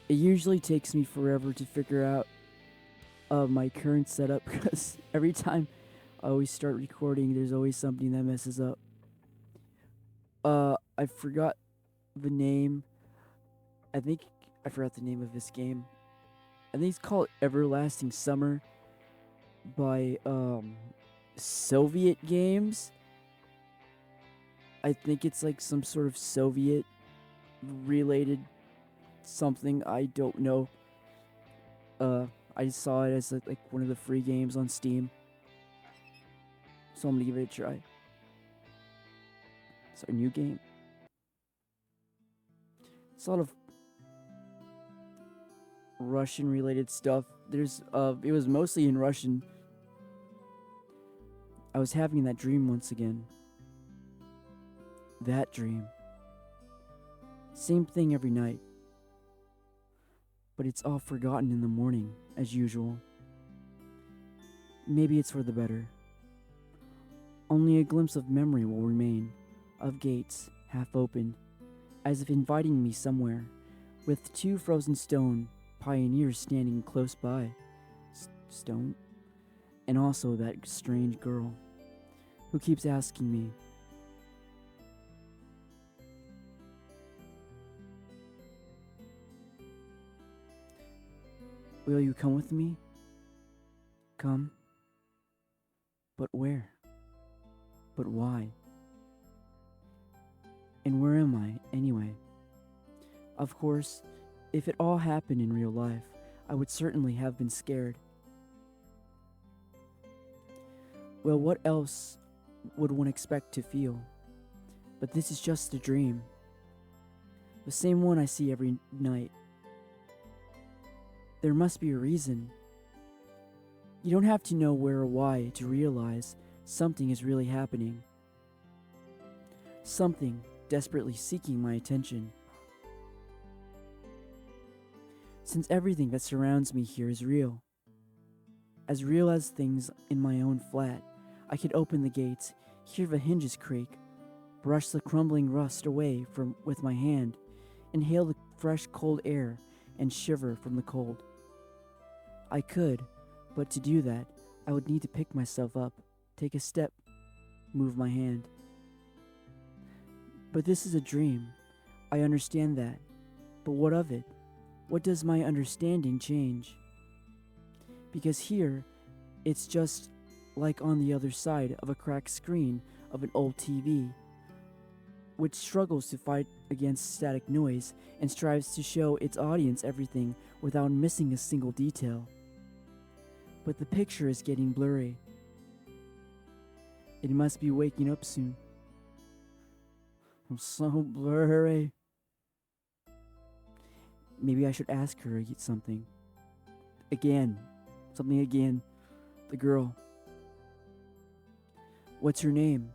It usually takes me forever to figure out my current setup because every time I always start recording, there's always something that messes up. I forgot the name. I think I forgot the name of this game. I think it's called Everlasting Summer by Soviet Games. I think it's like some sort of Soviet related something. I don't know. I saw it as like one of the free games on Steam, so I'm gonna give it a try. It's our new game. It's a lot of Russian related stuff. It was mostly in Russian. I was having that dream once again. That dream. Same thing every night. But it's all forgotten in the morning, as usual. Maybe it's for the better. Only a glimpse of memory will remain, of gates, half opened, as if inviting me somewhere, with two frozen stone pioneers standing close by. Stone? And also that strange girl, who keeps asking me, will you come with me? Come? But where? But why? And where am I, anyway? Of course, if it all happened in real life, I would certainly have been scared. Well, what else would one expect to feel? But this is just a dream. The same one I see every night. There must be a reason. You don't have to know where or why to realize something is really happening. Something desperately seeking my attention. Since everything that surrounds me here is real. As real as things in my own flat, I could open the gates, hear the hinges creak, brush the crumbling rust away with my hand, inhale the fresh cold air, and shiver from the cold. I could, but to do that, I would need to pick myself up, take a step, move my hand. But this is a dream. I understand that. But what of it? What does my understanding change? Because here, it's just like on the other side of a cracked screen of an old TV, which struggles to fight against static noise and strives to show its audience everything without missing a single detail. But the picture is getting blurry. It must be waking up soon. I'm so blurry. Maybe I should ask her something. Something again. The girl. What's her name?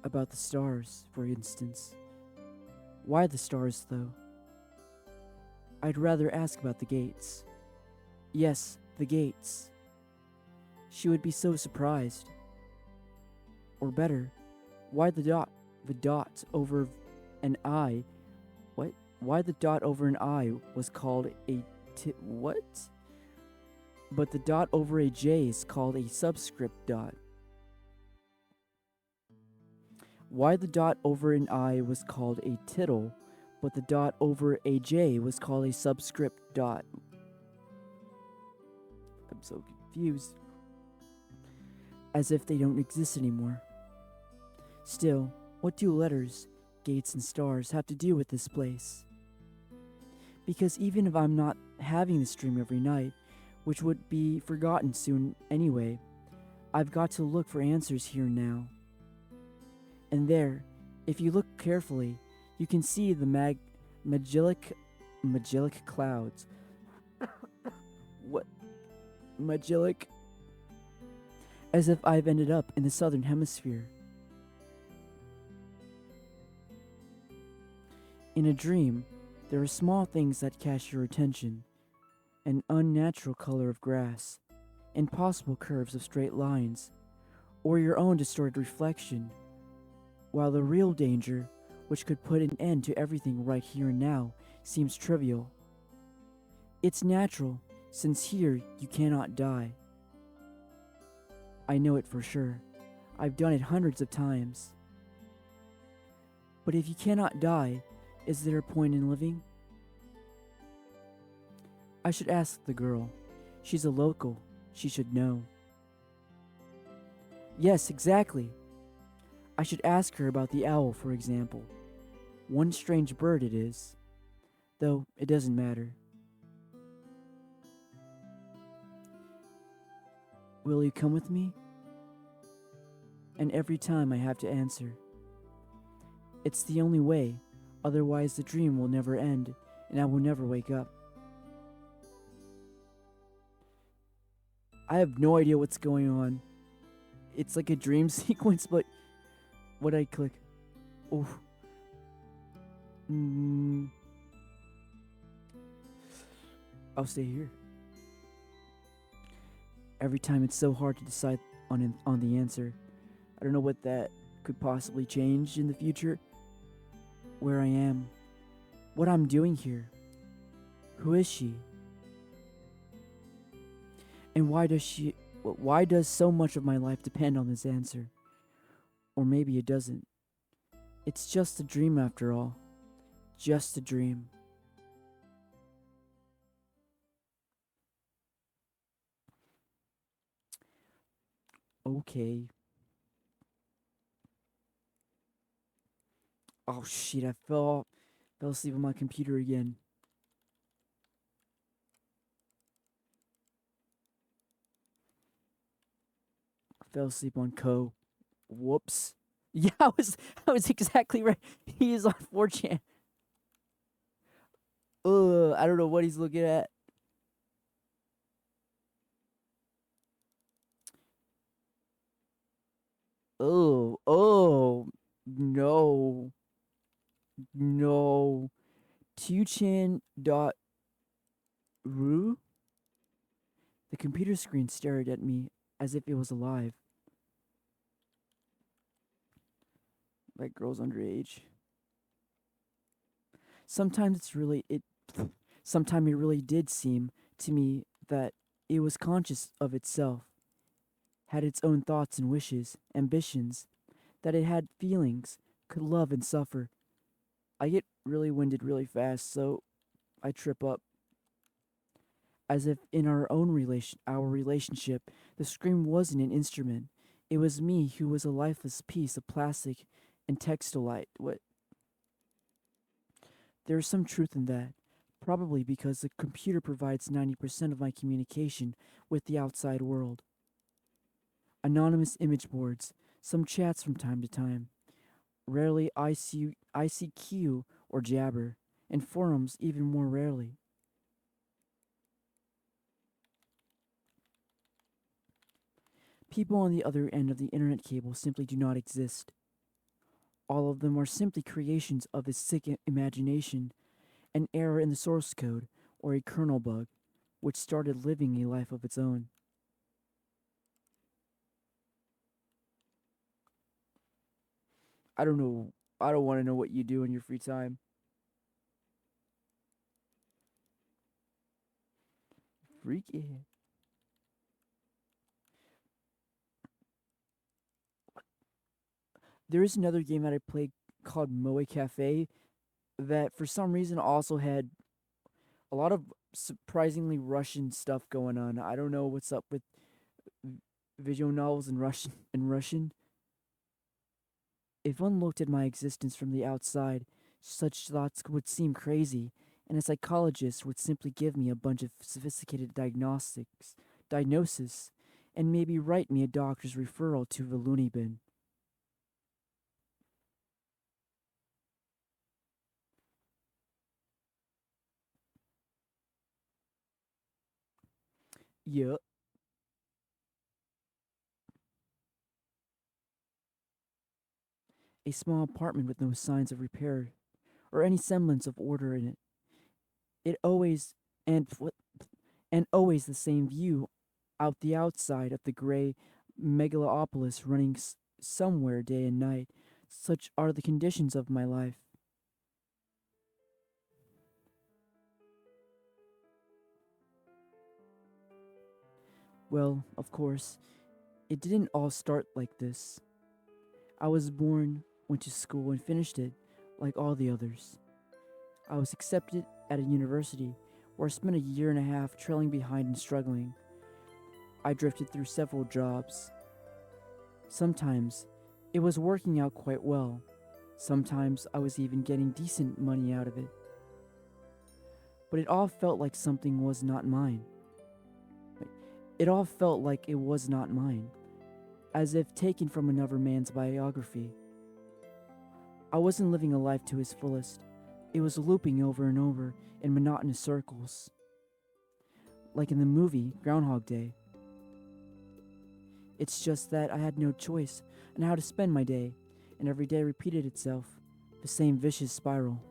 About the stars, for instance. Why the stars, though? I'd rather ask about the gates. Yes, the gates. She would be so surprised. Or better, why the dot? The dot over an I. What? Why the dot over an I was called a what? But the dot over a J is called a subscript dot. Why the dot over an I was called a tittle, but the dot over a J was called a subscript dot. I'm so confused. As if they don't exist anymore. Still, what do letters, gates, and stars have to do with this place? Because even if I'm not having this dream every night, which would be forgotten soon anyway, I've got to look for answers here and now. And there, if you look carefully, you can see the Magellanic clouds. What? Magellanic? As if I've ended up in the southern hemisphere. In a dream, there are small things that catch your attention. An unnatural color of grass, impossible curves of straight lines, or your own distorted reflection, while the real danger, which could put an end to everything right here and now, seems trivial. It's natural, since here you cannot die. I know it for sure. I've done it hundreds of times. But if you cannot die, is there a point in living? I should ask the girl. She's a local. She should know. Yes, exactly. I should ask her about the owl, for example. One strange bird it is. Though it doesn't matter. Will you come with me? And every time I have to answer. It's the only way, otherwise the dream will never end, and I will never wake up. I have no idea what's going on. It's like a dream sequence, but what I click? Oh. I'll stay here. Every time it's so hard to decide on the answer. I don't know what that could possibly change in the future. Where I am. What I'm doing here. Who is she? And why does so much of my life depend on this answer? Or maybe it doesn't. It's just a dream after all. Just a dream. Okay. Oh shit, I fell asleep on my computer again. I fell asleep on Co. Whoops. Yeah, I was exactly right. He is on 4chan. I don't know what he's looking at. Oh, no. No. 2chan.ru? The computer screen stared at me as if it was alive. Like girls underage. Sometimes it's really it sometimes it really did seem to me that it was conscious of itself, had its own thoughts and wishes, ambitions, that it had feelings, could love and suffer. I get really winded really fast, so I trip up. As if in our relationship, the scream wasn't an instrument. It was me who was a lifeless piece of plastic and textilite. What There is some truth in that. Probably because the computer provides 90% of my communication with the outside world. Anonymous image boards, some chats from time to time, rarely ICQ or Jabber, and forums even more rarely. People on the other end of the internet cable simply do not exist. All of them are simply creations of a sick imagination, an error in the source code, or a kernel bug, which started living a life of its own. I don't know. I don't want to know what you do in your free time. Freaky. There is another game that I played called Moe Cafe that for some reason also had a lot of surprisingly Russian stuff going on. I don't know what's up with visual novels in Russian. If one looked at my existence from the outside, such thoughts would seem crazy, and a psychologist would simply give me a bunch of sophisticated diagnosis, and maybe write me a doctor's referral to the loony bin. Yeah, a small apartment with no signs of repair or any semblance of order in it. It always and and always the same view out the outside of the gray megalopolis running somewhere day and night. Such are the conditions of my life. Well, of course, it didn't all start like this. I was born, went to school, and finished it like all the others. I was accepted at a university where I spent a year and a half trailing behind and struggling. I drifted through several jobs. Sometimes it was working out quite well. Sometimes I was even getting decent money out of it. But it all felt like something was not mine. It all felt like it was not mine, as if taken from another man's biography. I wasn't living a life to its fullest. It was looping over and over in monotonous circles, like in the movie Groundhog Day. It's just that I had no choice on how to spend my day, and every day repeated itself, the same vicious spiral.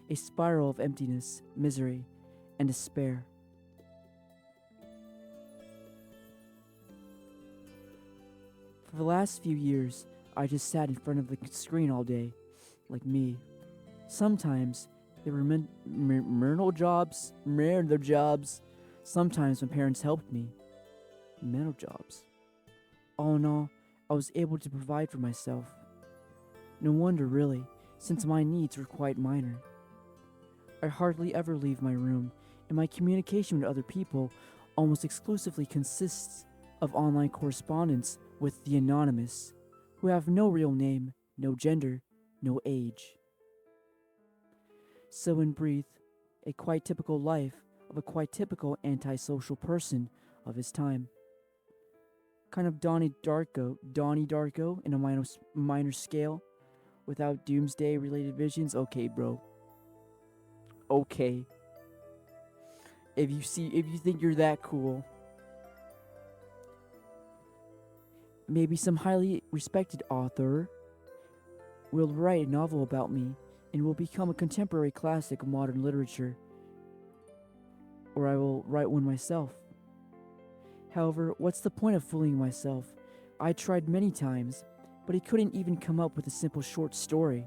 A spiral of emptiness, misery, and despair. For the last few years, I just sat in front of the screen all day, like me. Sometimes they were mental jobs. Sometimes my parents helped me, mental jobs. All in all, I was able to provide for myself. No wonder, really, since my needs were quite minor. I hardly ever leave my room, and my communication with other people almost exclusively consists of online correspondence with the anonymous, who have no real name, no gender, no age. So, in brief, a quite typical life of a quite typical antisocial person of his time. Kind of Donnie Darko in a minor scale, without doomsday related visions. Okay, bro. Okay. If you think you're that cool, maybe some highly respected author will write a novel about me and will become a contemporary classic of modern literature, or I will write one myself. However, what's the point of fooling myself? I tried many times, but he couldn't even come up with a simple short story.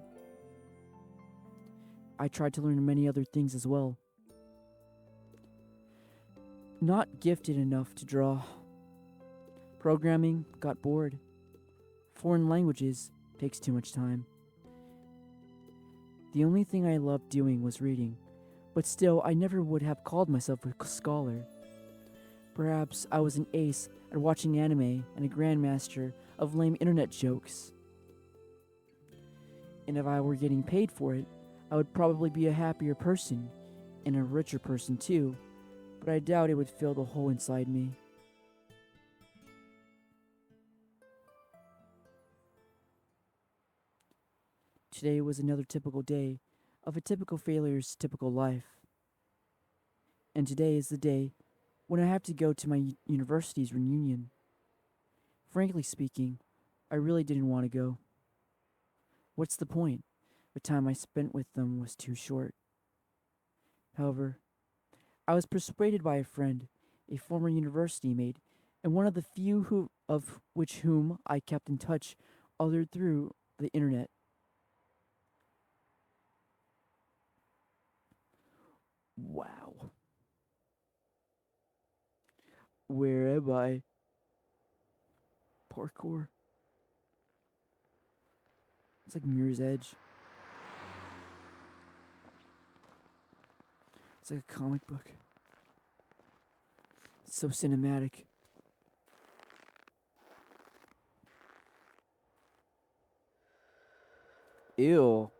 I tried to learn many other things as well. Not gifted enough to draw. Programming, got bored. Foreign languages, takes too much time. The only thing I loved doing was reading, but still I never would have called myself a scholar. Perhaps I was an ace at watching anime and a grandmaster of lame internet jokes. And if I were getting paid for it, I would probably be a happier person, and a richer person too, but I doubt it would fill the hole inside me. Today was another typical day of a typical failurer's typical life. And today is the day when I have to go to my university's reunion. Frankly speaking, I really didn't want to go. What's the point? The time I spent with them was too short. However, I was persuaded by a friend, a former university mate, and one of the few of which whom I kept in touch other through the internet. Wow. Where am I? Parkour. It's like Mirror's Edge. It's like a comic book. It's so cinematic. Ew.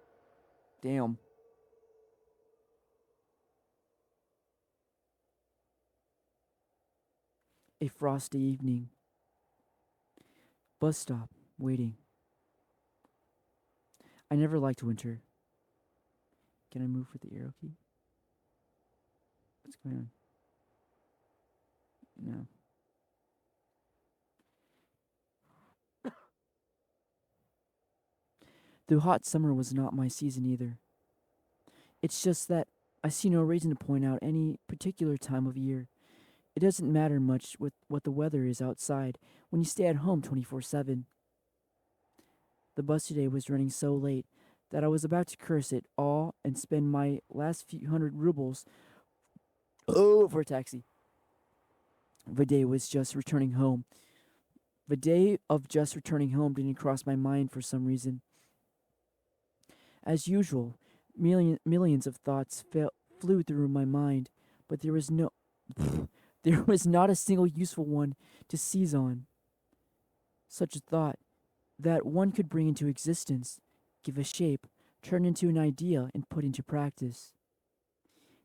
Damn. A frosty evening. Bus stop. Waiting. I never liked winter. Can I move with the arrow key? What's going on? No. The hot summer was not my season either. It's just that I see no reason to point out any particular time of year. It doesn't matter much with what the weather is outside when you stay at home 24/7. The bus today was running so late that I was about to curse it all and spend my last few hundred rubles for a taxi. The day was just returning home. The day of just returning home didn't cross my mind for some reason. As usual, millions of thoughts flew through my mind, but there was no there was not a single useful one to seize on. Such a thought that one could bring into existence, give a shape, turn into an idea, and put into practice.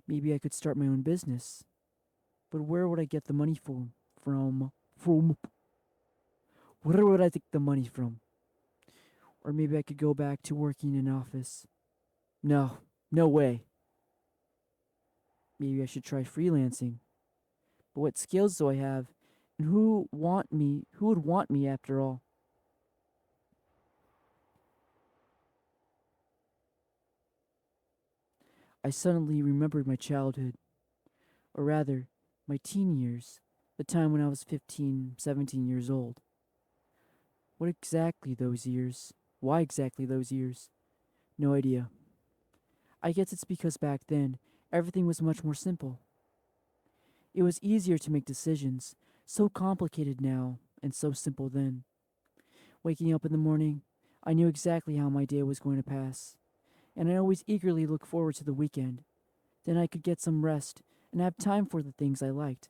Maybe I could start my own business. But where would I get the money from? Where would I take the money from? Or maybe I could go back to working in an office. No, no way. Maybe I should try freelancing. But what skills do I have? And who would want me after all? I suddenly remembered my childhood, or rather, my teen years, the time when I was 15, 17 years old. What exactly those years? Why exactly those years? No idea. I guess it's because back then, everything was much more simple. It was easier to make decisions, so complicated now, and so simple then. Waking up in the morning, I knew exactly how my day was going to pass, and I always eagerly looked forward to the weekend. Then I could get some rest and have time for the things I liked: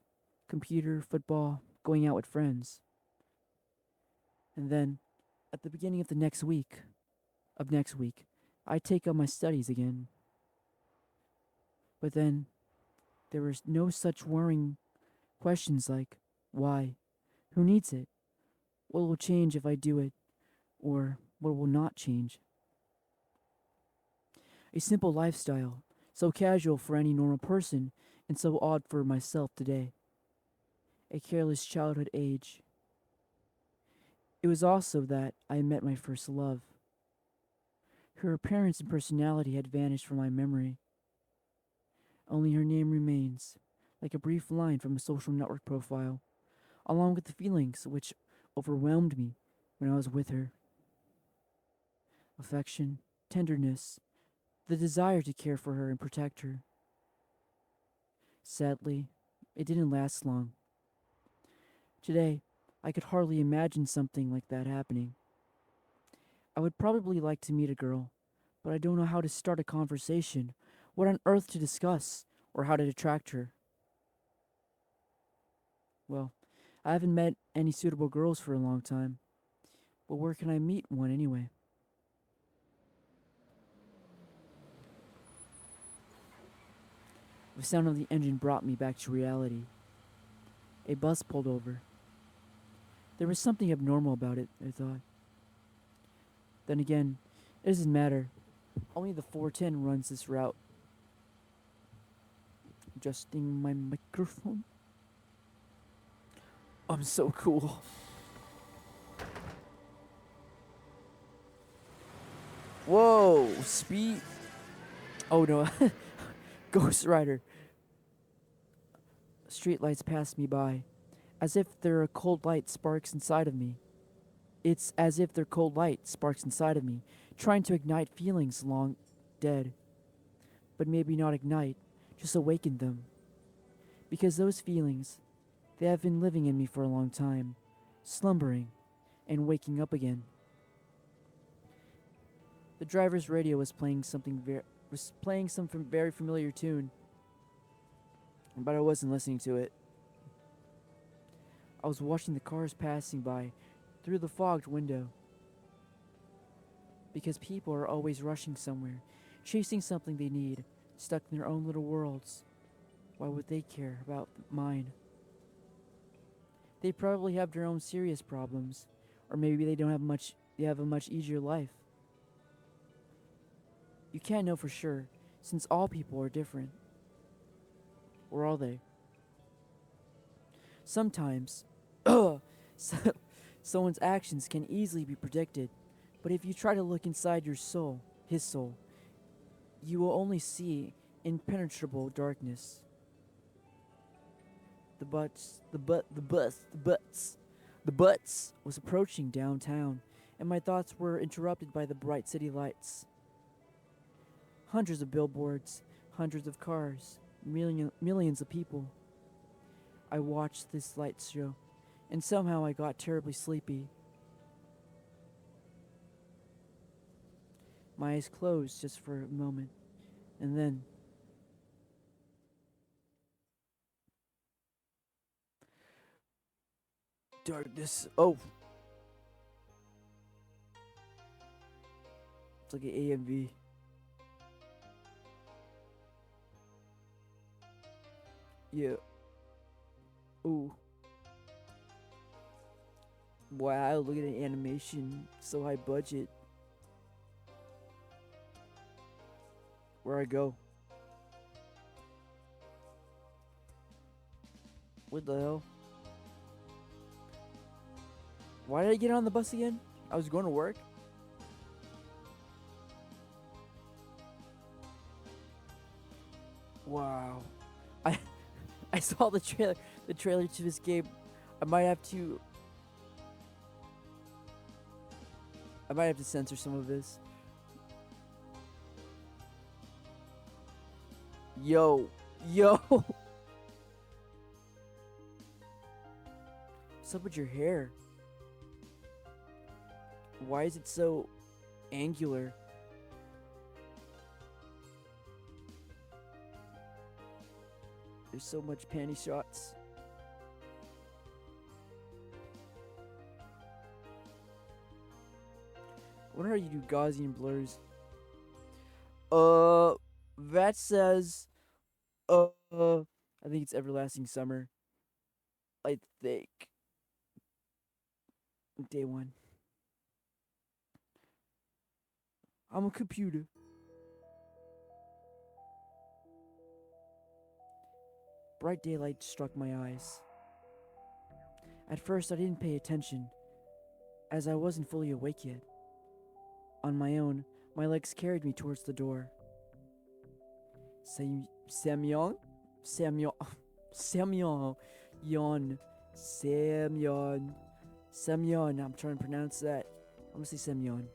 computer, football, going out with friends. And then, at the beginning of next week, I'd take up my studies again. But then, there were no such worrying questions like why, who needs it, what will change if I do it, or what will not change. A simple lifestyle, so casual for any normal person, and so odd for myself today. A careless childhood age. It was also that I met my first love. Her appearance and personality had vanished from my memory. Only her name remains, like a brief line from a social network profile, along with the feelings which overwhelmed me when I was with her: affection, tenderness, the desire to care for her and protect her. Sadly, it didn't last long. Today, I could hardly imagine something like that happening. I would probably like to meet a girl, but I don't know how to start a conversation, what on earth to discuss, or how to attract her. Well, I haven't met any suitable girls for a long time, but where can I meet one anyway? The sound of the engine brought me back to reality. A bus pulled over. There was something abnormal about it, I thought. Then again, it doesn't matter. Only the 410 runs this route. Adjusting my microphone. I'm so cool. Whoa, speed. Oh no, Ghost Rider. Streetlights pass me by, as if there are cold light sparks inside of me. It's as if their cold light sparks inside of me, trying to ignite feelings long dead. But maybe not ignite, just awaken them. Because those feelings, they have been living in me for a long time, slumbering and waking up again. The driver's radio was playing some very familiar tune, but I wasn't listening to it. I was watching the cars passing by through the fogged window. Because people are always rushing somewhere, chasing something they need, stuck in their own little worlds. Why would they care about mine? They probably have their own serious problems, or maybe they have a much easier life. You can't know for sure, since all people are different. Or are they? Sometimes, so- someone's actions can easily be predicted, but if you try to look inside his soul, you will only see impenetrable darkness. The butts was approaching downtown, and my thoughts were interrupted by the bright city lights. Hundreds of billboards, hundreds of cars, millions of people. I watched this light show, and somehow I got terribly sleepy. My eyes closed just for a moment, and then darkness. Oh, it's like an A and B. Yeah. Ooh. Wow, look at the animation. So high budget. Where I go? What the hell? Why did I get on the bus again? I was going to work. Wow. I I saw the trailer to this game. I might have to I might have to censor some of this. Yo. Yo. What's up with your hair? Why is it so angular? There's so much panty shots. I wonder how you do Gaussian blurs. Uh, that says, I think it's Everlasting Summer. I think. Day one. I'm a computer. Bright daylight struck my eyes. At first, I didn't pay attention, as I wasn't fully awake yet. On my own, my legs carried me towards the door. Samyong? Samyong. Samyong. Yon. Samyon. Samyon. I'm trying to pronounce that. I'm gonna say Samyon.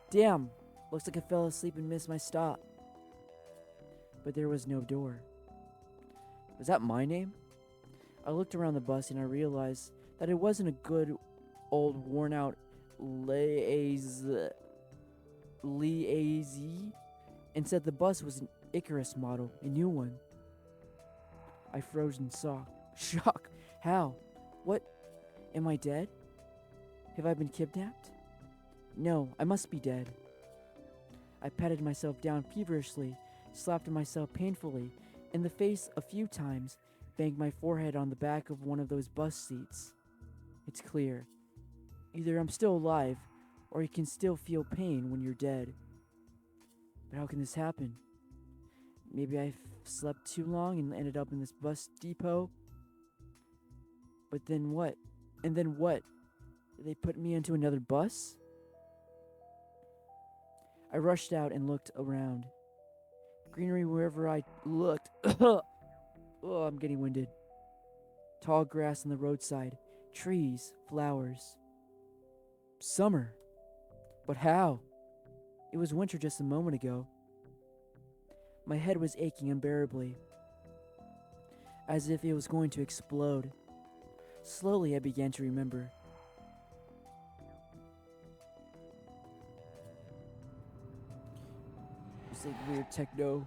Damn! Looks like I fell asleep and missed my stop. But there was no door. Was that my name? I looked around the bus and I realized that it wasn't a good old worn out Liazy. Instead, the bus was an Icarus model, a new one. I froze in shock. How? What? Am I dead? Have I been kidnapped? No, I must be dead. I patted myself down feverishly, slapped myself painfully in the face a few times, banged my forehead on the back of one of those bus seats. It's clear. Either I'm still alive, or you can still feel pain when you're dead. But how can this happen? Maybe I slept too long and ended up in this bus depot? But then what? And then what? Did they put me into another bus? I rushed out and looked around. Greenery wherever I looked. Oh, I'm getting winded. Tall grass on the roadside, trees, flowers. Summer. But how? It was winter just a moment ago. My head was aching unbearably, as if it was going to explode. Slowly, I began to remember. It's like weird techno.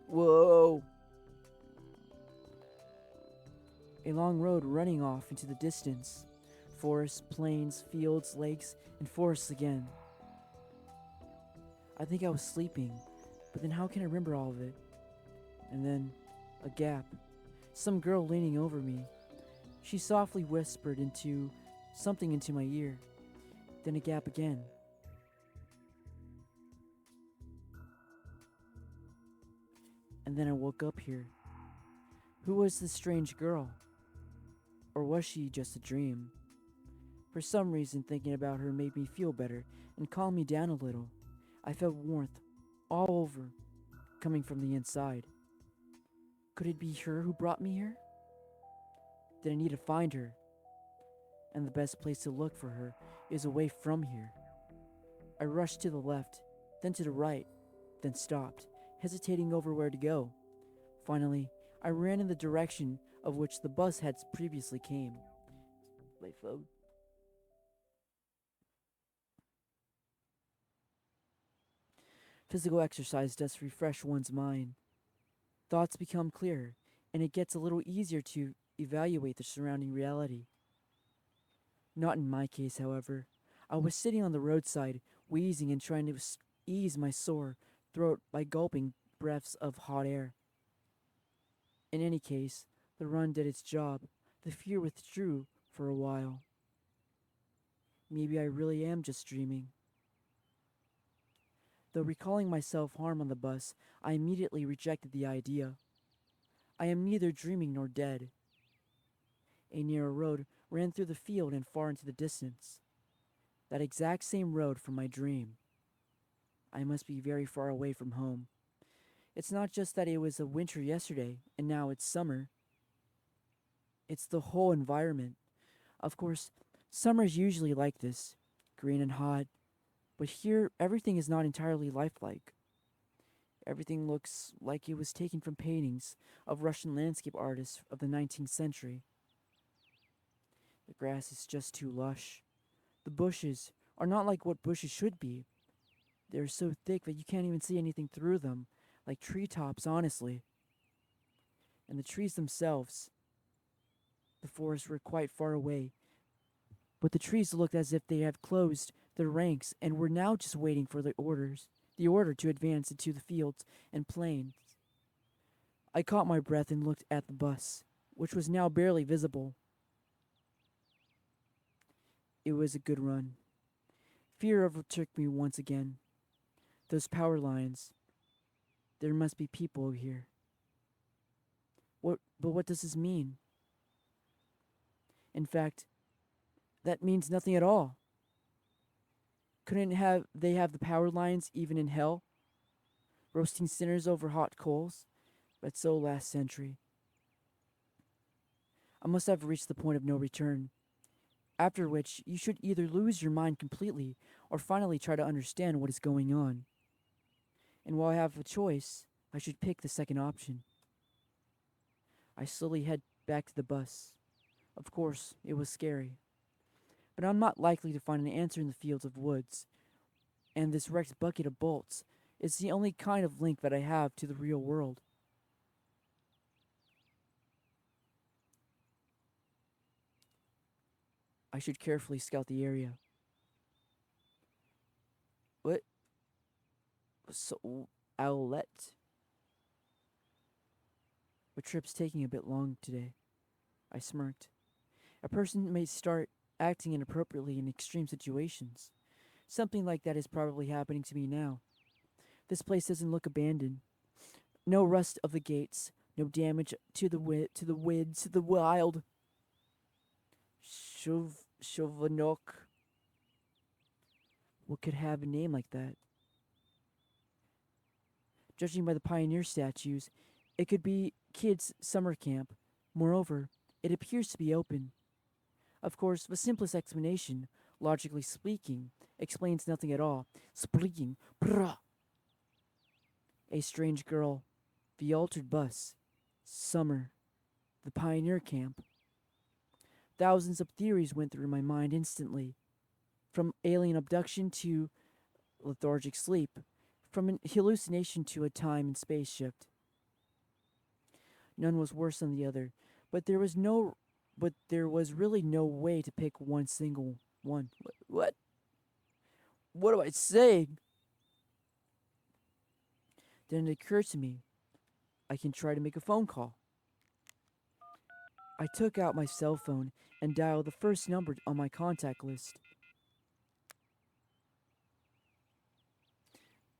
Whoa! A long road running off into the distance. Forests, plains, fields, lakes, and forests again. I think I was sleeping, but then how can I remember all of it? And then, a gap. Some girl leaning over me. She softly whispered something into my ear. Then a gap again. And then I woke up here. Who was this strange girl? Or was she just a dream? For some reason, thinking about her made me feel better and calmed me down a little. I felt warmth all over, coming from the inside. Could it be her who brought me here? Did I need to find her? and the best place to look for her is away from here. I rushed to the left, then to the right, then stopped, hesitating over where to go. Finally, I ran in the direction of which the bus had previously came. Play phone. Physical exercise does refresh one's mind. Thoughts become clearer, and it gets a little easier to evaluate the surrounding reality. Not in my case, however. I was sitting on the roadside, wheezing and trying to ease my sore throat by gulping breaths of hot air. In any case, the run did its job. The fear withdrew for a while. Maybe I really am just dreaming. Though recalling my self harm on the bus, I immediately rejected the idea. I am neither dreaming nor dead. A narrow road ran through the field and far into the distance. That exact same road from my dream. I must be very far away from home. It's not just that it was a winter yesterday and now it's summer. It's the whole environment. Of course, summer's usually like this, green and hot, but here everything is not entirely lifelike. Everything looks like it was taken from paintings of Russian landscape artists of the 19th century. The grass is just too lush. The bushes are not like what bushes should be. They're so thick that you can't even see anything through them, like treetops, honestly. And the trees themselves, the forests were quite far away, but the trees looked as if they had closed their ranks and were now just waiting for the order to advance into the fields and plains. I caught my breath and looked at the bus, which was now barely visible. It was a good run. Fear overtook me once again. Those power lines. There must be people here. But what does this mean? In fact, that means nothing at all. Couldn't have they have the power lines even in hell? Roasting sinners over hot coals? But so last century. I must have reached the point of no return. After which, you should either lose your mind completely or finally try to understand what is going on. And while I have a choice, I should pick the second option. I slowly head back to the bus. Of course, it was scary. But I'm not likely to find an answer in the fields of woods, and this wrecked bucket of bolts is the only kind of link that I have to the real world. I should carefully scout the area. What? So, Owlette? But trip's taking a bit long today. I smirked. A person may start acting inappropriately in extreme situations. Something like that is probably happening to me now. This place doesn't look abandoned. No rust of the gates, no damage to the to the wild. Chauvinok. What could have a name like that? Judging by the pioneer statues, it could be kids' summer camp. Moreover, it appears to be open. Of course, the simplest explanation, logically speaking, explains nothing at all. Speaking. Brah. A strange girl. The altered bus. Summer. The pioneer camp. Thousands of theories went through my mind instantly. From alien abduction to lethargic sleep. From an hallucination to a time and space shift. None was worse than the other, but there was really no way to pick one single one. What? What am I saying? Then it occurred to me, I can try to make a phone call. I took out my cell phone and dialed the first number on my contact list.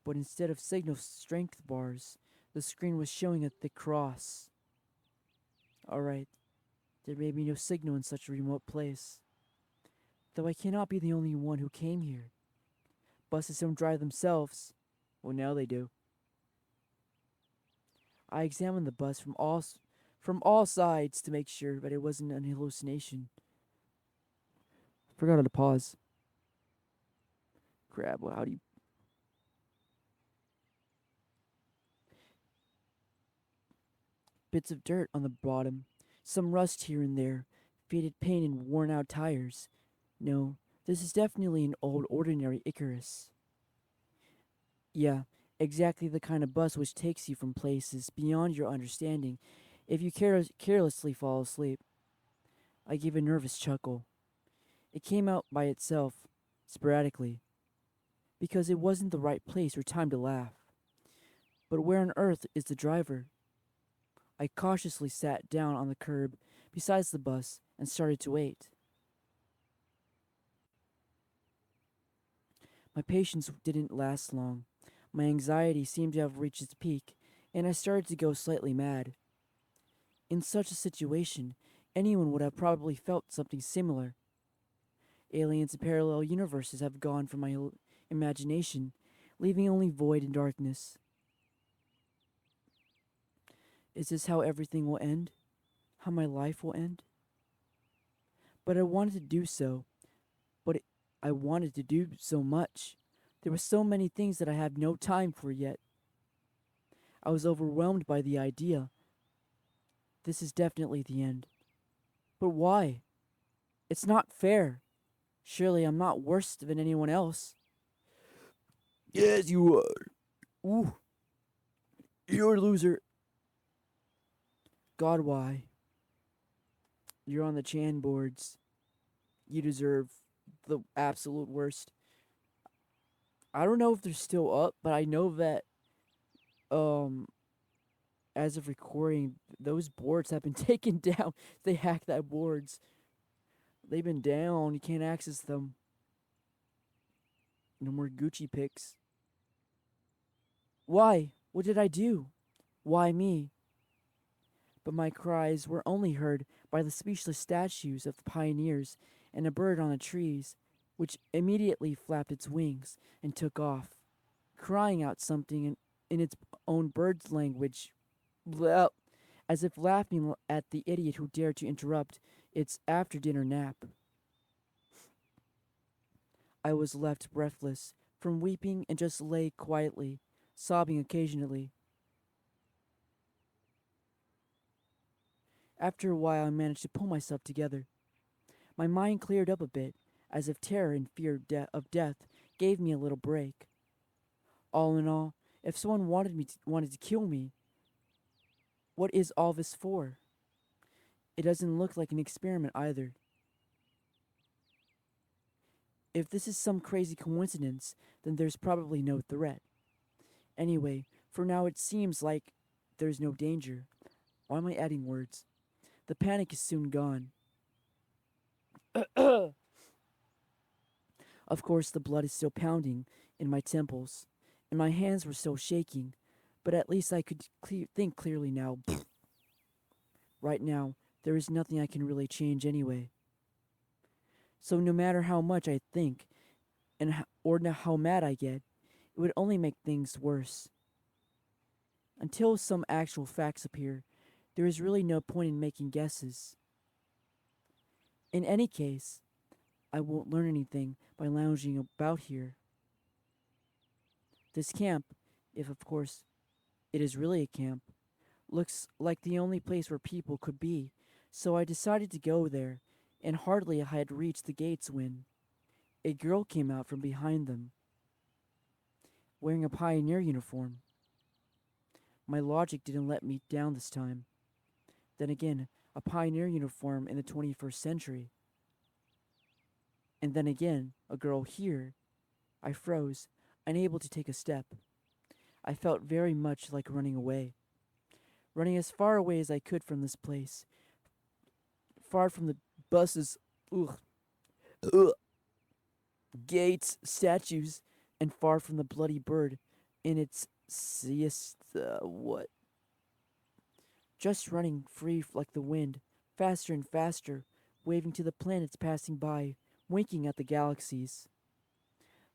But instead of signal strength bars, the screen was showing a thick cross. Alright, there may be no signal in such a remote place. Though I cannot be the only one who came here. Buses don't drive themselves. Well, now they do. I examined the bus from all sides to make sure that it wasn't an hallucination. Forgot how to pause. Crap, how do you. Bits of dirt on the bottom, some rust here and there, faded paint and worn out tires. No, this is definitely an old, ordinary Icarus. Yeah, exactly the kind of bus which takes you from places beyond your understanding if you carelessly fall asleep. I gave a nervous chuckle. It came out by itself, sporadically, because it wasn't the right place or time to laugh. But where on earth is the driver? I cautiously sat down on the curb beside the bus and started to wait. My patience didn't last long. My anxiety seemed to have reached its peak, and I started to go slightly mad. In such a situation, anyone would have probably felt something similar. Aliens and parallel universes have gone from my imagination, leaving only void and darkness. Is this how everything will end? How my life will end? But I wanted to do so. But it, I wanted to do so much. There were so many things that I had no time for yet. I was overwhelmed by the idea. This is definitely the end. But why? It's not fair. Surely I'm not worse than anyone else. Yes, you are. Ooh, you're a loser. God, why? You're on the Chan boards. You deserve the absolute worst. I don't know if they're still up, but I know that um as of recording, those boards have been taken down. They hacked that boards. They've been down. You can't access them. No more Gucci pics. Why? What did I do? Why me? But my cries were only heard by the speechless statues of the pioneers and a bird on the trees, which immediately flapped its wings and took off, crying out something in its own bird's language, blah, as if laughing at the idiot who dared to interrupt its after dinner nap. I was left breathless from weeping and just lay quietly, sobbing occasionally. After a while, I managed to pull myself together. My mind cleared up a bit, as if terror and fear of death gave me a little break. All in all, if someone wanted to kill me, what is all this for? It doesn't look like an experiment either. If this is some crazy coincidence, then there's probably no threat. Anyway, for now it seems like there's no danger. Why am I adding words? The panic is soon gone. Of course, the blood is still pounding in my temples, and my hands were still shaking, but at least I could think clearly now. Right now, there is nothing I can really change anyway. So no matter how much I think, or how mad I get, it would only make things worse. Until some actual facts appear, there is really no point in making guesses. In any case, I won't learn anything by lounging about here. This camp, if of course it is really a camp, looks like the only place where people could be, so I decided to go there, and hardly I had reached the gates when a girl came out from behind them, wearing a pioneer uniform. My logic didn't let me down this time. Then again, a pioneer uniform in the 21st century. And then again, a girl here. I froze, unable to take a step. I felt very much like running away. Running as far away as I could from this place. Far from the buses, ugh, ugh, gates, statues, and far from the bloody bird in its siesta. What? Just running free like the wind, faster and faster, waving to the planets passing by, winking at the galaxies.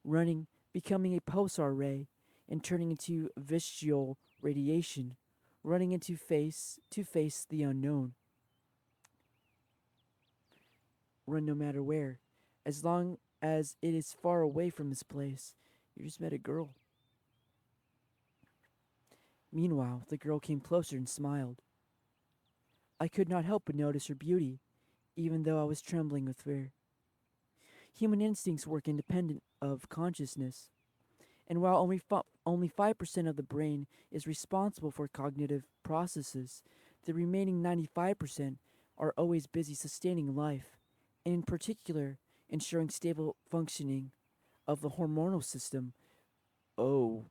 Running, becoming a pulsar ray, and turning into visual radiation, running into face to face the unknown. Run no matter where, As long as it is far away from this place, you just met a girl. Meanwhile, the girl came closer and smiled. I could not help but notice her beauty, even though I was trembling with fear. Human instincts work independent of consciousness, and while only 5% of the brain is responsible for cognitive processes, the remaining 95% are always busy sustaining life, and in particular, ensuring stable functioning of the hormonal system. Oh,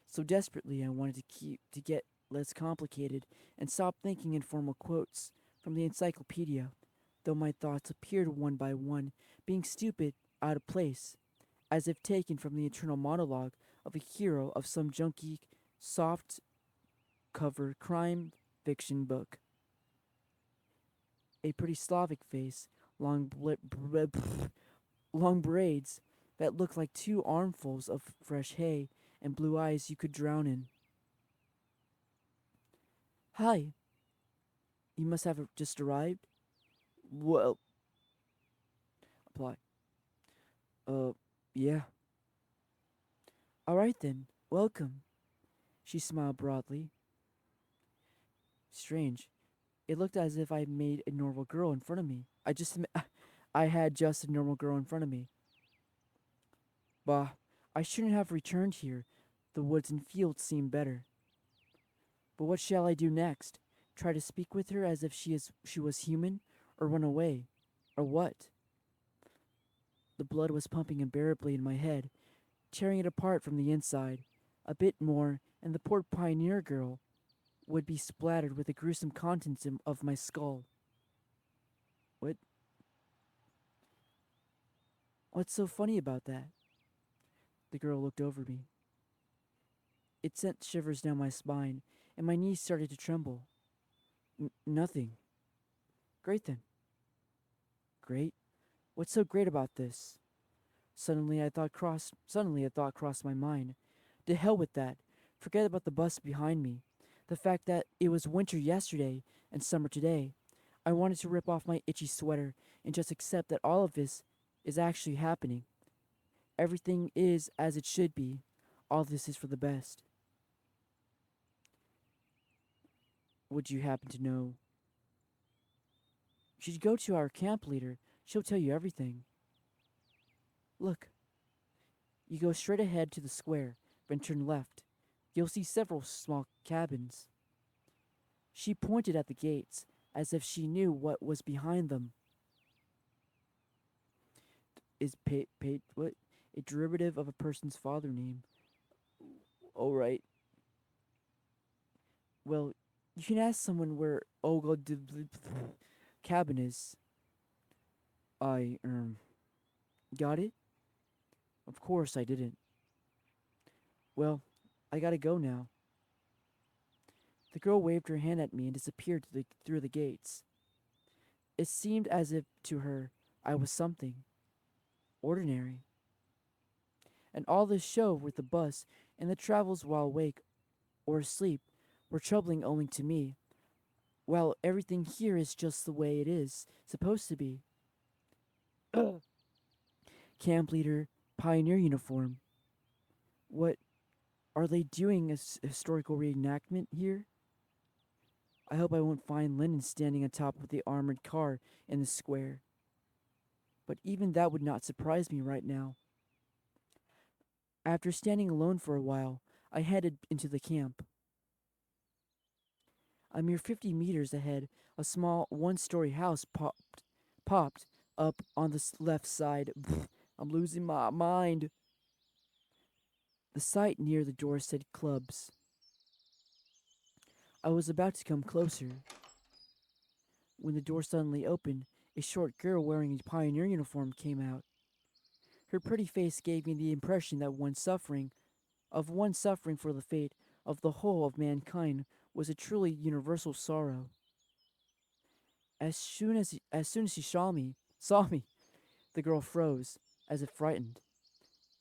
so desperately I wanted to get less complicated and stop thinking in formal quotes from the encyclopedia, though my thoughts appeared one by one, being stupid, out of place, as if taken from the internal monologue of a hero of some junky, soft cover crime fiction book. A pretty Slavic face, long, long braids that looked like two armfuls of fresh hay, and blue eyes you could drown in. Hi, you must have just arrived? Well, apply. Uh, yeah. All right then, welcome. She smiled broadly. Strange. It looked as if I made a normal girl in front of me. I had just a normal girl in front of me. Bah, I shouldn't have returned here. The woods and fields seem better. But what shall I do next? Try to speak with her as if she was human, or run away, or what? The blood was pumping unbearably in my head, tearing it apart from the inside. A bit more, and the poor pioneer girl would be splattered with the gruesome contents of my skull. What? What's so funny about that? The girl looked over me. It sent shivers down my spine, and my knees started to tremble. Nothing. Great then. Great? What's so great about this? Suddenly a thought crossed my mind. To hell with that. Forget about the bus behind me. The fact that it was winter yesterday and summer today. I wanted to rip off my itchy sweater and just accept that all of this is actually happening. Everything is as it should be. All this is for the best. Would you happen to know? You should go to our camp leader. She'll tell you everything. Look, you go straight ahead to the square, then turn left. You'll see several small cabins. She pointed at the gates, as if she knew what was behind them. Is what? A derivative of a person's father name. All right. Well, you can ask someone where Ogo cabin is. I got it. Of course I didn't. Well, I gotta go now. The girl waved her hand at me and disappeared through the gates. It seemed as if to her I was something ordinary. And all this show with the bus and the travels while awake or asleep were troubling only to me, while everything here is just the way it is supposed to be. Camp leader, pioneer uniform. What are they doing? Historical reenactment here? I hope I won't find Lennon standing on top of the armored car in the square. But even that would not surprise me right now. After standing alone for a while, I headed into the camp. A mere 50 meters ahead, a small one-story house popped up on the left side. I'm losing my mind. The site near the door said clubs. I was about to come closer when the door suddenly opened. A short girl wearing a pioneer uniform came out. Her pretty face gave me the impression that one suffering for the fate of the whole of mankind was a truly universal sorrow. As soon as she saw me, the girl froze, as if frightened.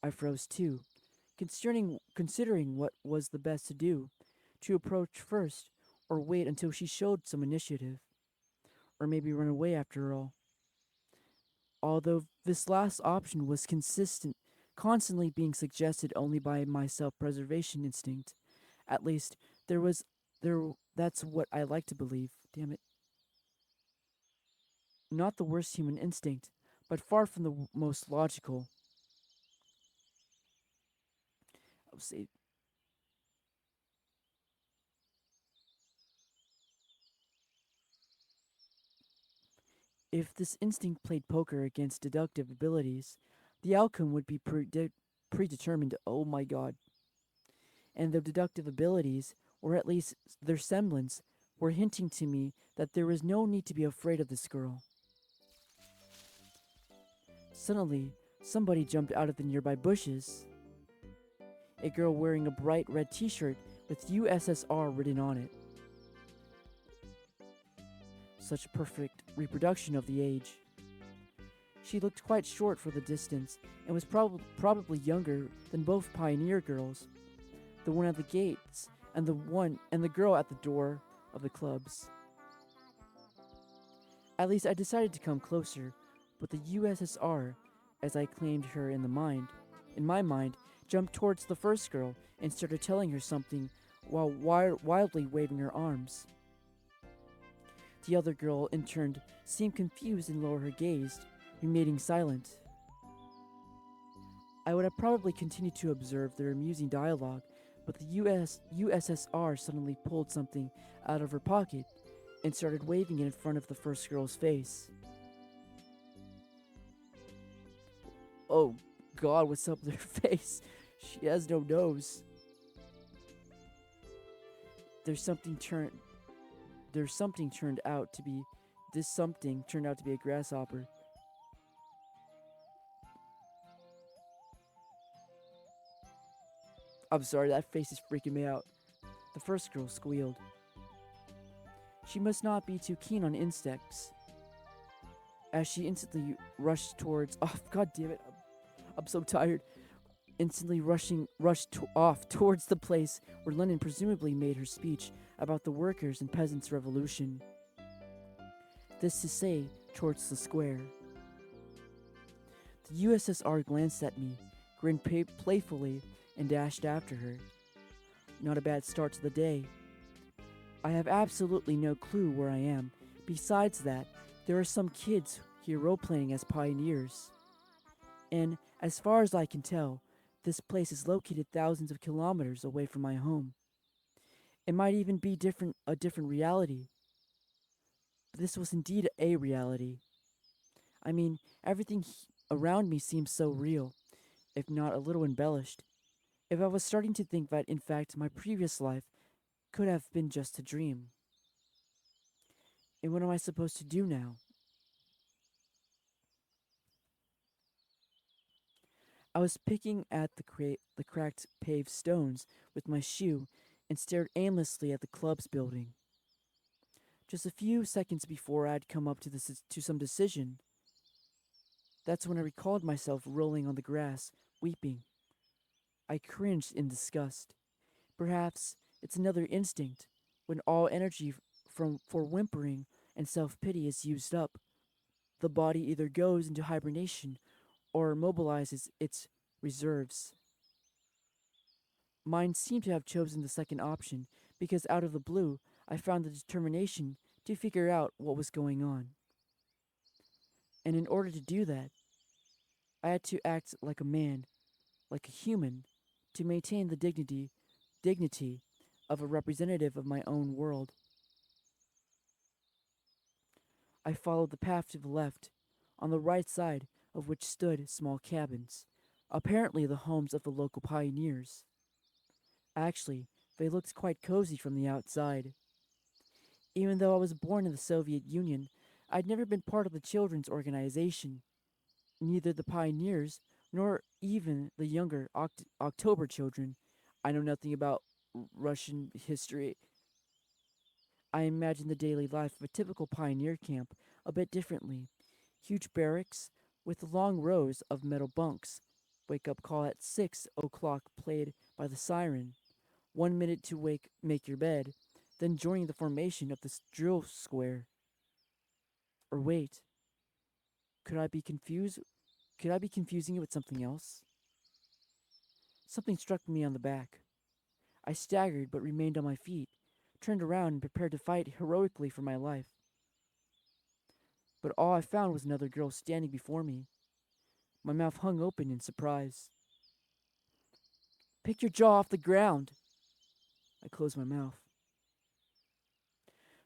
I froze too, considering what was the best to do, to approach first, or wait until she showed some initiative, or maybe run away after all. Although this last option was constantly being suggested only by my self-preservation instinct. At least there was there that's what I like to believe. Damn it. Not the worst human instinct, but far from the most logical. I'll say if this instinct played poker against deductive abilities, the outcome would be predetermined. Oh my god. And the deductive abilities, or at least their semblance, were hinting to me that there was no need to be afraid of this girl. Suddenly, somebody jumped out of the nearby bushes. A girl wearing a bright red t shirt with USSR written on it. Such a perfect reproduction of the age. She looked quite short for the distance and was probably younger than both pioneer girls, the one at the gates and the girl at the door of the clubs. At least I decided to come closer, but the USSR, as I claimed her in my mind, jumped towards the first girl and started telling her something while wildly waving her arms. The other girl, in turn, seemed confused and lowered her gaze, remaining silent. I would have probably continued to observe their amusing dialogue, but the USSR suddenly pulled something out of her pocket and started waving it in front of the first girl's face. Oh god, what's up with her face? She has no nose. There's something turned there's something turned out to be this something turned out to be a grasshopper. I'm sorry, that face is freaking me out. The first girl squealed. She must not be too keen on insects. As she instantly rushed towards oh god damn it, I'm so tired. Instantly off towards the place where Lenin presumably made her speech about the workers' and peasants' revolution. This to say, towards the square. The USSR glanced at me, grinned playfully, and dashed after her. Not a bad start to the day. I have absolutely no clue where I am. Besides that, there are some kids here role-playing as pioneers. And, as far as I can tell, this place is located thousands of kilometers away from my home. It might even be a different reality. But this was indeed a reality. I mean, around me seems so real, if not a little embellished. If I was starting to think that, in fact, my previous life could have been just a dream. And what am I supposed to do now? I was picking at the cracked paved stones with my shoe and stared aimlessly at the club's building. Just a few seconds before I'd come up to some decision, that's when I recalled myself rolling on the grass, weeping. I cringed in disgust. Perhaps it's another instinct, when all energy for whimpering and self-pity is used up. The body either goes into hibernation or mobilizes its reserves. Mine seemed to have chosen the second option because out of the blue, I found the determination to figure out what was going on. And in order to do that, I had to act like a man, like a human, to maintain the dignity of a representative of my own world. I followed the path to the left, on the right side of which stood small cabins, apparently the homes of the local pioneers. Actually, they looked quite cozy from the outside. Even though I was born in the Soviet Union, I'd never been part of the children's organization. Neither the pioneers nor even the younger October children. I know nothing about Russian history. I imagine the daily life of a typical pioneer camp a bit differently. Huge barracks with long rows of metal bunks. Wake up call at 6 o'clock played by the siren. 1 minute to make your bed. Then joining the formation of the drill square. Or wait. Could I be confused? Could I be confusing it with something else? Something struck me on the back. I staggered but remained on my feet, turned around and prepared to fight heroically for my life. But all I found was another girl standing before me. My mouth hung open in surprise. Pick your jaw off the ground! I closed my mouth.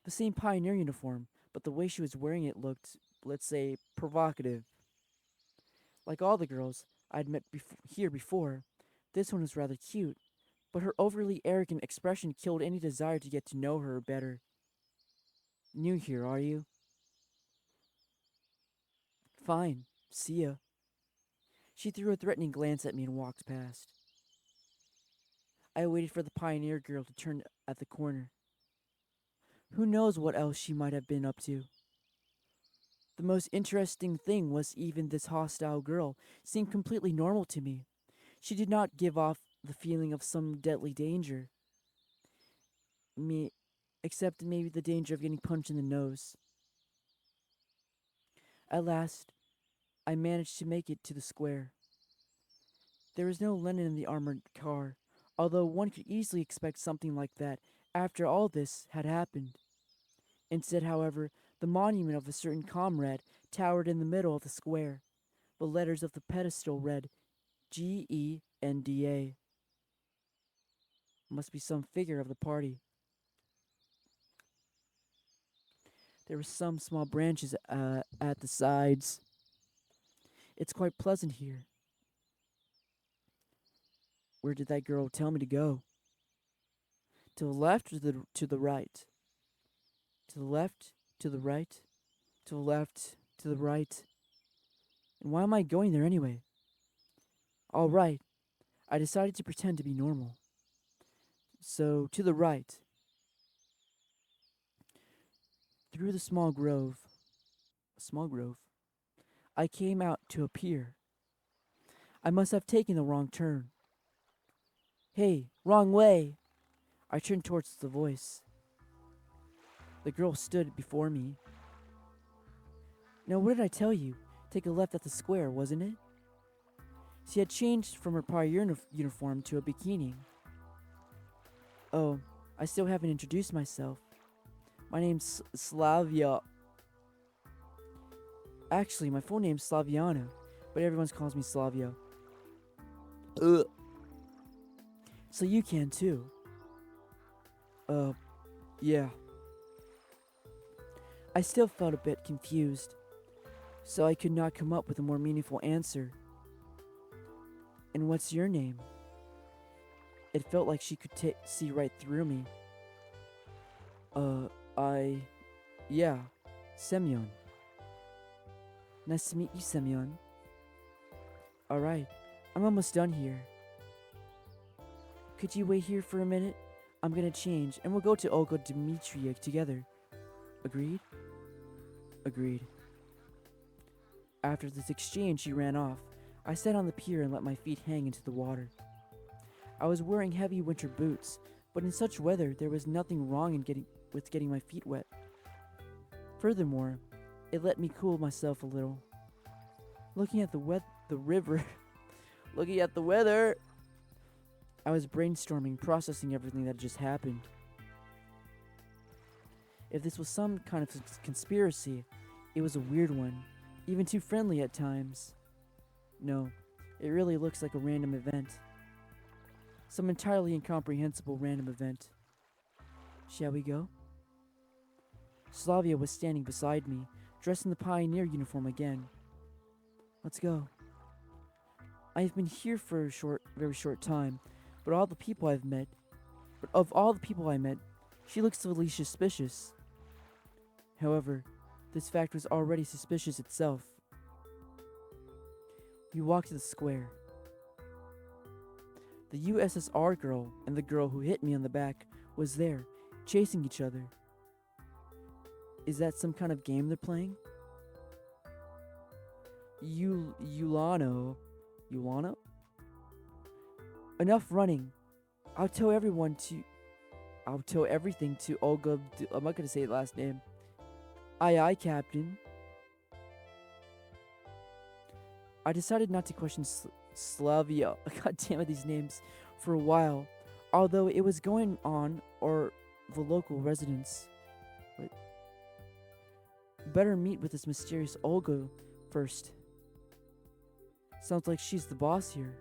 The same pioneer uniform, but the way she was wearing it looked, let's say, provocative. Like all the girls I'd met here before, this one was rather cute, but her overly arrogant expression killed any desire to get to know her better. New here, are you? Fine. See ya. She threw a threatening glance at me and walked past. I waited for the pioneer girl to turn at the corner. Who knows what else she might have been up to? The most interesting thing was even this hostile girl seemed completely normal to me. She did not give off the feeling of some deadly danger. Me, except maybe the danger of getting punched in the nose. At last, I managed to make it to the square. There was no Lennon in the armored car, although one could easily expect something like that after all this had happened. Instead, however, the monument of a certain comrade towered in the middle of the square. The letters of the pedestal read GENDA. Must be some figure of the party. There were some small branches at the sides. It's quite pleasant here. Where did that girl tell me to go? To the left or to the right? To the left, to the right, to the left, to the right. And why am I going there anyway? All right, I decided to pretend to be normal. So, to the right, through the small grove, I came out to a pier. I must have taken the wrong turn. Hey, wrong way! I turned towards the voice. The girl stood before me. Now, what did I tell you? Take a left at the square, wasn't it? She had changed from her prior uniform to a bikini. Oh, I still haven't introduced myself. My name's Slavia. Actually, my full name's Slaviana, but everyone calls me Slavia. Ugh. So you can too. Yeah. I still felt a bit confused, so I could not come up with a more meaningful answer. And what's your name? It felt like she could see right through me. Yeah, Semyon. Nice to meet you, Semyon. Alright, I'm almost done here. Could you wait here for a minute? I'm gonna change, and we'll go to Olga Dmitria together. Agreed? Agreed. After this exchange, she ran off. I sat on the pier and let my feet hang into the water. I was wearing heavy winter boots, but in such weather, there was nothing wrong with getting my feet wet. Furthermore, it let me cool myself a little. Looking at the river, looking at the weather, I was brainstorming, processing everything that had just happened. If this was some kind of conspiracy, it was a weird one, even too friendly at times. No, it really looks like a random event. Some entirely incomprehensible random event. Shall we go? Slavia was standing beside me, dressed in the pioneer uniform again. Let's go. I have been here for a very short time, but of all the people I met, she looks the least suspicious. However, this fact was already suspicious itself. We walked to the square. The USSR girl and the girl who hit me on the back was there, chasing each other. Is that some kind of game they're playing? Ulano? Enough running. I'll tell everything to Olga. I'm not gonna say the last name. Aye, aye, Captain. I decided not to question Slavia, god damn it, these names, for a while, although it was going on, or the local residents. But better meet with this mysterious Olga first. Sounds like she's the boss here.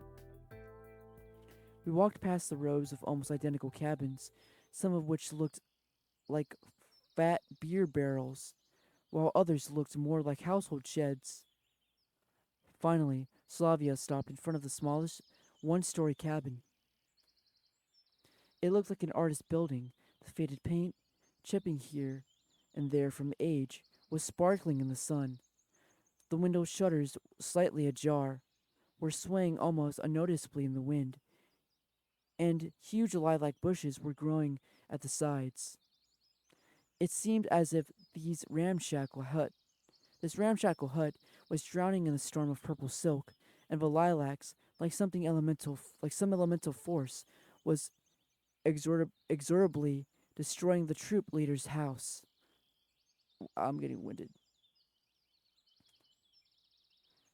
We walked past the rows of almost identical cabins, some of which looked like fat beer barrels, while others looked more like household sheds. Finally, Slavia stopped in front of the smallest one-story cabin. It looked like an artist's building. The faded paint, chipping here and there from age, was sparkling in the sun. The window shutters, slightly ajar, were swaying almost unnoticeably in the wind, and huge lilac bushes were growing at the sides. It seemed as if this ramshackle hut, was drowning in a storm of purple silk, and the lilacs, like some elemental force, was exorably destroying the troop leader's house. I'm getting winded.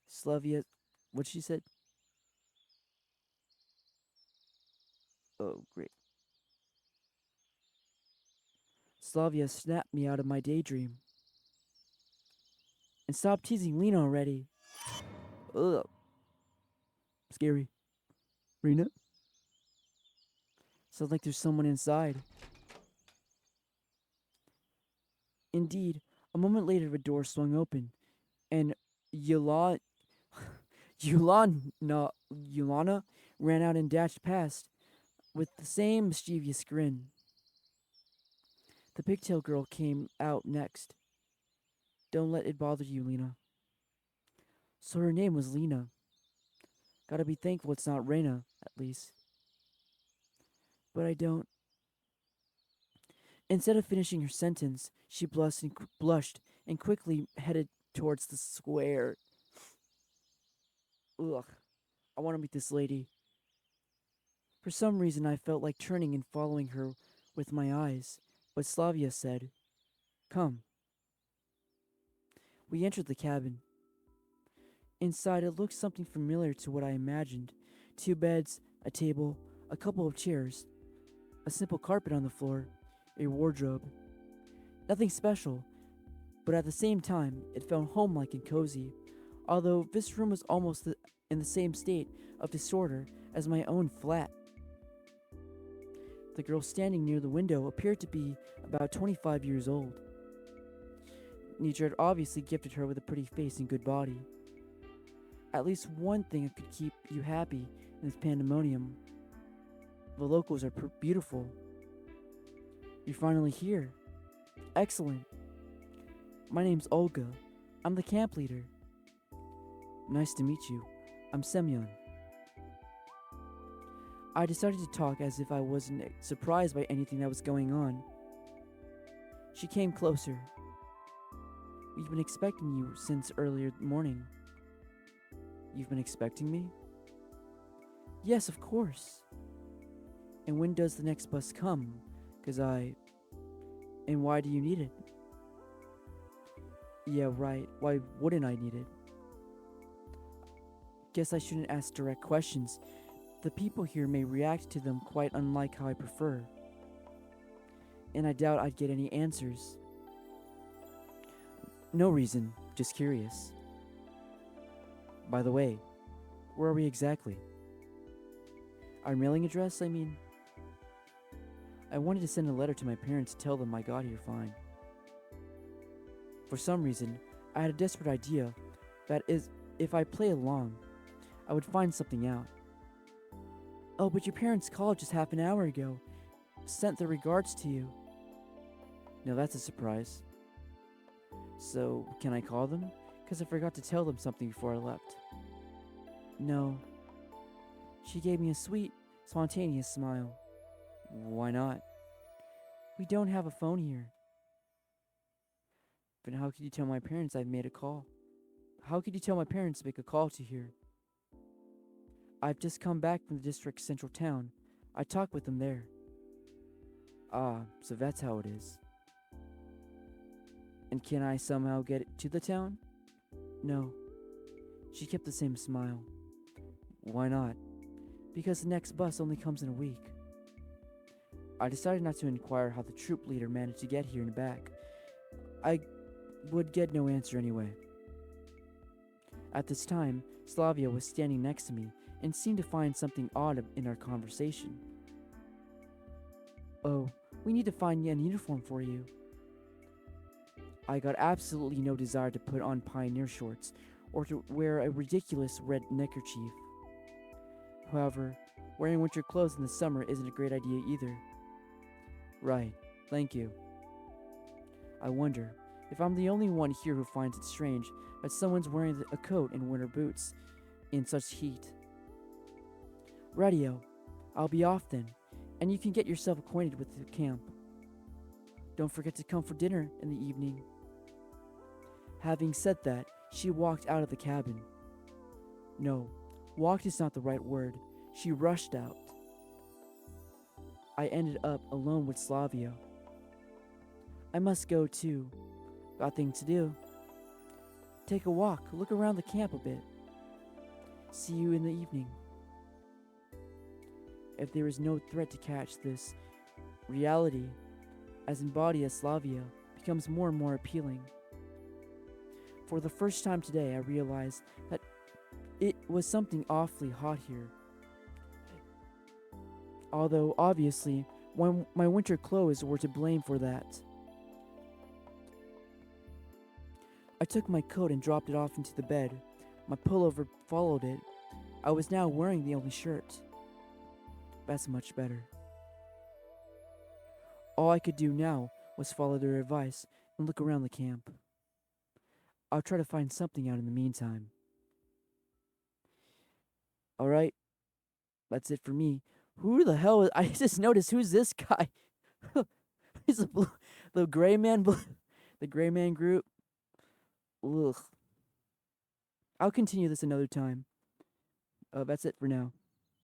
Slavia, what she said? Oh, great. Slavia snapped me out of my daydream. And stop teasing Lena already. Ugh, scary. Rena? Sounds like there's someone inside. Indeed, a moment later the door swung open, and Yula, Yulana ran out and dashed past with the same mischievous grin. The pigtail girl came out next. Don't let it bother you, Lena. So her name was Lena. Gotta be thankful it's not Rena, at least. But I don't. Instead of finishing her sentence, she blushed and quickly headed towards the square. Ugh, I want to meet this lady. For some reason, I felt like turning and following her with my eyes, but Slavia said, Come. We entered the cabin. Inside, it looked something familiar to what I imagined: two beds, a table, a couple of chairs, a simple carpet on the floor, a wardrobe. Nothing special, but at the same time, it felt homelike and cozy, although this room was almost in the same state of disorder as my own flat. The girl standing near the window appeared to be about 25 years old. Nature had obviously gifted her with a pretty face and good body. At least one thing could keep you happy in this pandemonium. The locals are beautiful. You're finally here. Excellent. My name's Olga. I'm the camp leader. Nice to meet you. I'm Semyon. I decided to talk as if I wasn't surprised by anything that was going on. She came closer. We've been expecting you since earlier morning. You've been expecting me? Yes, of course. And when does the next bus come? And why do you need it? Yeah, right. Why wouldn't I need it? Guess I shouldn't ask direct questions. The people here may react to them quite unlike how I prefer. And I doubt I'd get any answers. No reason, just curious. By the way, where are we exactly? Our mailing address, I mean? I wanted to send a letter to my parents to tell them I got here fine. For some reason, I had a desperate idea that is, if I play along, I would find something out. Oh, but your parents called just half an hour ago. Sent their regards to you. Now that's a surprise. So, can I call them? Because I forgot to tell them something before I left. No. She gave me a sweet, spontaneous smile. Why not? We don't have a phone here. But how could you tell my parents I've made a call? How could you tell my parents to make a call to here? I've just come back from the district's central town. I talked with them there. Ah, so that's how it is. And can I somehow get it to the town? No. She kept the same smile. Why not? Because the next bus only comes in a week. I decided not to inquire how the troop leader managed to get here and back. I would get no answer anyway. At this time, Slavia was standing next to me and seemed to find something odd in our conversation. Oh, we need to find an uniform for you. I got absolutely no desire to put on pioneer shorts or to wear a ridiculous red neckerchief. However, wearing winter clothes in the summer isn't a great idea either. Right, thank you. I wonder if I'm the only one here who finds it strange that someone's wearing a coat and winter boots in such heat. Radio, I'll be off then, and you can get yourself acquainted with the camp. Don't forget to come for dinner in the evening. Having said that, she walked out of the cabin. No, walked is not the right word. She rushed out. I ended up alone with Slavia. I must go too. Got things to do. Take a walk, look around the camp a bit. See you in the evening. If there is no threat to catch, this reality, as embodied as Slavia, becomes more and more appealing. For the first time today, I realized that it was something awfully hot here. Although, obviously, my winter clothes were to blame for that. I took my coat and dropped it off into the bed. My pullover followed it. I was now wearing the only shirt. That's much better. All I could do now was follow their advice and look around the camp. I'll try to find something out in the meantime. Alright, that's it for me. Who the hell is... I just noticed, who's this guy? He's the gray man... the gray man group. Ugh. I'll continue this another time. That's it for now.